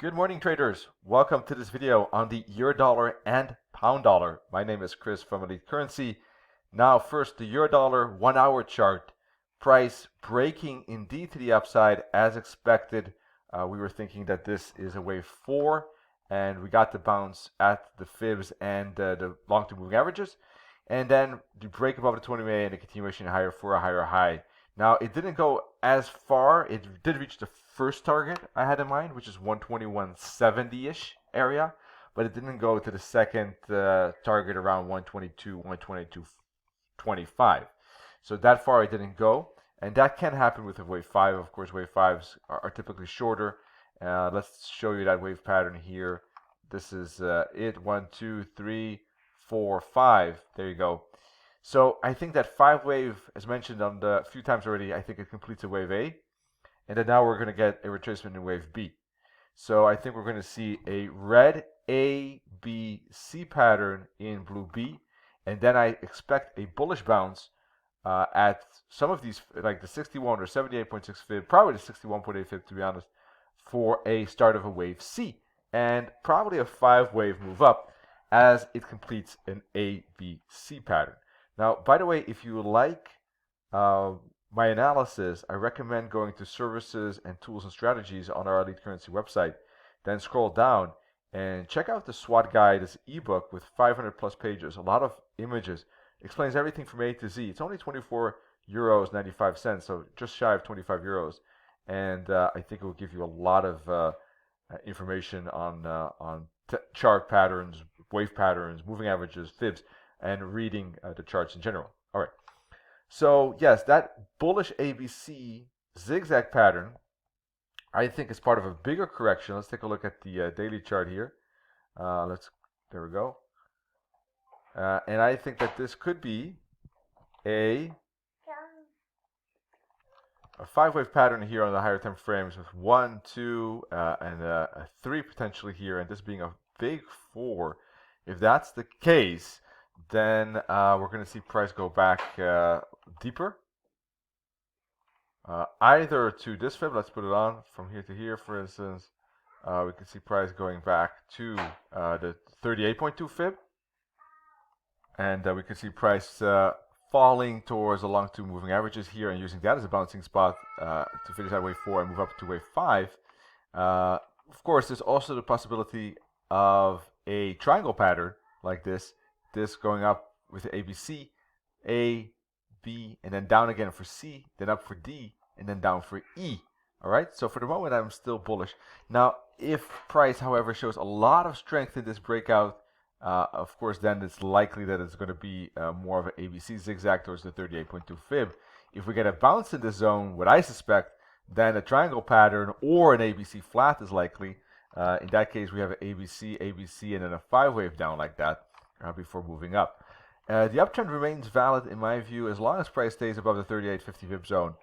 Good morning, traders. Welcome to this video on the euro dollar and pound dollar. My name is Chris from Elite Currency. Now, first, the euro dollar 1 hour chart. Price breaking indeed to the upside as expected. We were thinking that this is a wave 4, and we got the bounce at the fibs and the long-term moving averages. And then the break above the 20 MA and a continuation higher for a higher high. Now, it didn't go as far. It did reach the first target I had in mind, which is 121.70-ish area, but it didn't go to the second target around 122, 122.25. So that far it didn't go, and that can happen with a wave 5. Of course, wave 5s are typically shorter. Let's show you that wave pattern here. This is it, 1, 2, 3, 4, 5. There you go. So I think that 5 wave, as mentioned on the few times already, I think it completes a wave A. And then now we're going to get a retracement in wave B. So I think we're going to see a red A, B, C pattern in blue B. And then I expect a bullish bounce at some of these, like the 61 or 78.6 fib, probably the 61.8 fib to be honest, for a start of a wave C. And probably a 5 wave move up as it completes an A, B, C pattern. Now, by the way, if you like my analysis, I recommend going to Services and Tools and Strategies on our Elite Currency website. Then scroll down and check out the SWAT guide, this ebook with 500 plus pages, a lot of images, explains everything from A to Z. It's only 24 euros 95 cents, so just shy of 25 euros. And I think it will give you a lot of information on chart patterns, wave patterns, moving averages, fibs, and reading the charts in general. All right. So yes, that bullish ABC zigzag pattern, I think is part of a bigger correction. Let's take a look at the daily chart here. There we go. And I think that this could be a 5-wave pattern here on the higher time frames with 1, 2, and a 3 potentially here, and this being a big 4. If that's the case, then we're going to see price go back deeper, either to this fib. Let's put it on from here to here, for instance. We can see price going back to the 38.2 fib, and we can see price falling towards the long-term moving averages here and using that as a bouncing spot to finish out wave 4 and move up to wave 5. Of course, there's also the possibility of a triangle pattern like this going up with the ABC, A, B, and then down again for C, then up for D, and then down for E. All right, so for the moment, I'm still bullish. Now, if price, however, shows a lot of strength in this breakout, of course, then it's likely that it's going to be more of an ABC zigzag towards the 38.2 fib. If we get a bounce in this zone, what I suspect, then a triangle pattern or an ABC flat is likely. In that case, we have an ABC, ABC, and then a 5-wave down like that before moving up. The uptrend remains valid in my view as long as price stays above the 38.50 fib zone.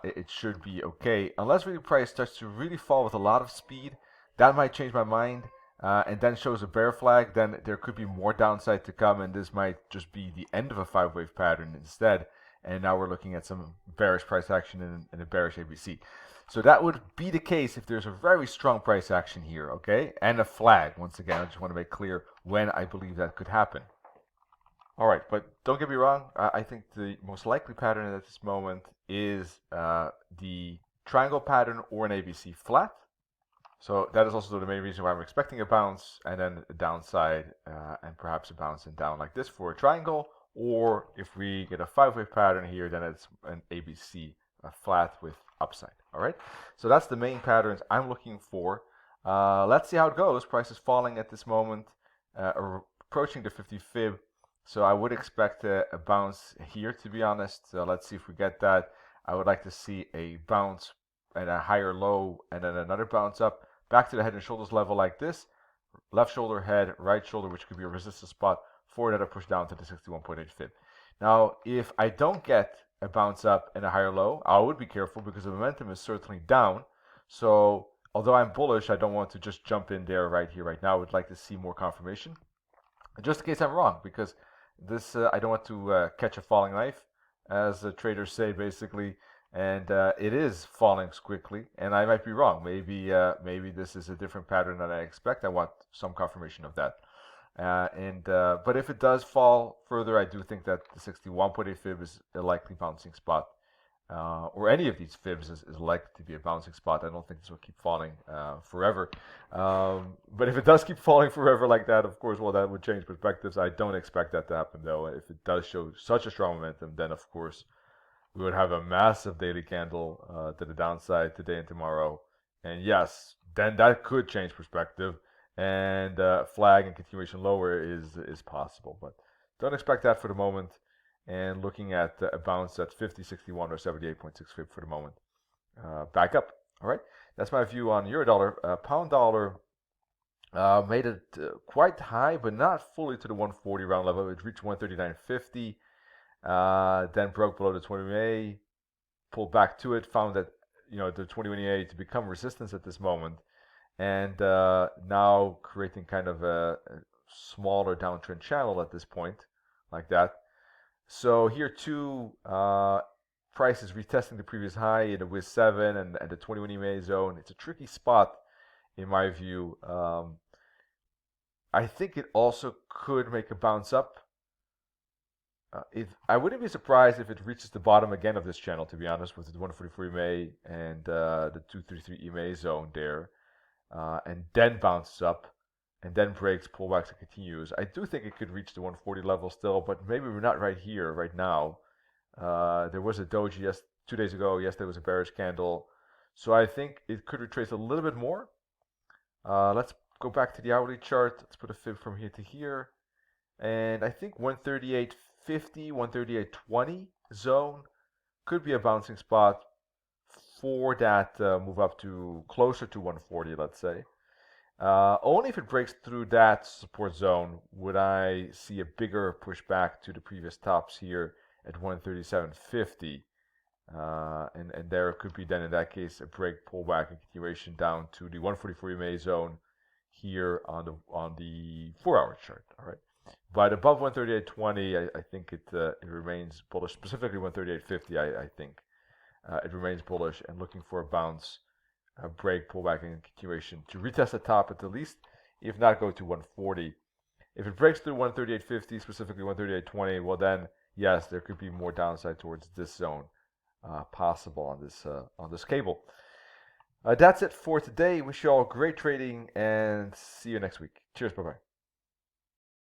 It should be okay, unless really price starts to really fall with a lot of speed. That might change my mind, and then shows a bear flag. Then there could be more downside to come, and this might just be the end of a 5-wave pattern instead. And now we're looking at some bearish price action in a bearish ABC. So that would be the case if there's a very strong price action here, okay? And a flag, once again. I just want to make clear when I believe that could happen. All right, but don't get me wrong. I think the most likely pattern at this moment is the triangle pattern or an ABC flat. So that is also the main reason why I'm expecting a bounce and then a downside and perhaps a bounce and down like this for a triangle. Or if we get a 5-wave pattern here, then it's an ABC flat with upside. All right, so that's the main patterns I'm looking for. Let's see how it goes. Price is falling at this moment, approaching the 50 fib. So I would expect a bounce here, to be honest. Let's see if we get that. I would like to see a bounce and a higher low and then another bounce up back to the head and shoulders level like this. Left shoulder, head, right shoulder, which could be a resistance spot for another push down to the 61.8 fib. Now, if I don't get a bounce up and a higher low, I would be careful because the momentum is certainly down. So although I'm bullish, I don't want to just jump in there right here, right now. I would like to see more confirmation. Just in case I'm wrong, because this I don't want to catch a falling knife, as the traders say, basically. and it is falling quickly. And I might be wrong. Maybe this is a different pattern than I expect. I want some confirmation of that. But if it does fall further, I do think that the 61.8 fib is a likely bouncing spot, or any of these fibs is likely to be a bouncing spot. I don't think this will keep falling forever. But if it does keep falling forever like that, of course, well, that would change perspectives. I don't expect that to happen, though. If it does show such a strong momentum, then of course we would have a massive daily candle to the downside today and tomorrow. And yes, then that could change perspective, and flag and continuation lower is possible, but don't expect that for the moment. And looking at a bounce at 50, 61, or 78.6 fib for the moment. Back up. All right, that's my view on euro dollar. Pound dollar made it quite high, but not fully to the 140 round level. It reached 139.50, then broke below the 20 MA, pulled back to it, found that the 20 MA to become resistance at this moment, and now creating kind of a smaller downtrend channel at this point, like that. So here too, price is retesting the previous high in the WIS7 and the 21 EMA zone. It's a tricky spot in my view. I think it also could make a bounce up. I wouldn't be surprised if it reaches the bottom again of this channel, to be honest, with the 144 EMA and the 233 EMA zone there, and then bounces up, and then breaks, pullbacks, and continues. I do think it could reach the 140 level still, but maybe we're not right here, right now. There was a doji 2 days ago. Yesterday was a bearish candle. So I think it could retrace a little bit more. Let's go back to the hourly chart. Let's put a fib from here to here. And I think 138.50, 138.20 zone could be a bouncing spot for that move up to closer to 140, let's say. Only if it breaks through that support zone would I see a bigger pushback to the previous tops here at 137.50. And there could be then in that case a break, pullback, and continuation down to the 144 EMA zone here on the 4-hour chart. All right, but above 138.20, I think it remains bullish. Specifically 138.50, I think it remains bullish and looking for a bounce, a break, pullback, and continuation to retest the top at the least, if not go to 140. If it breaks through 138.50, specifically 138.20, well then yes, there could be more downside towards this zone possible on this cable. That's it for today. Wish you all great trading and see you next week. Cheers, bye bye.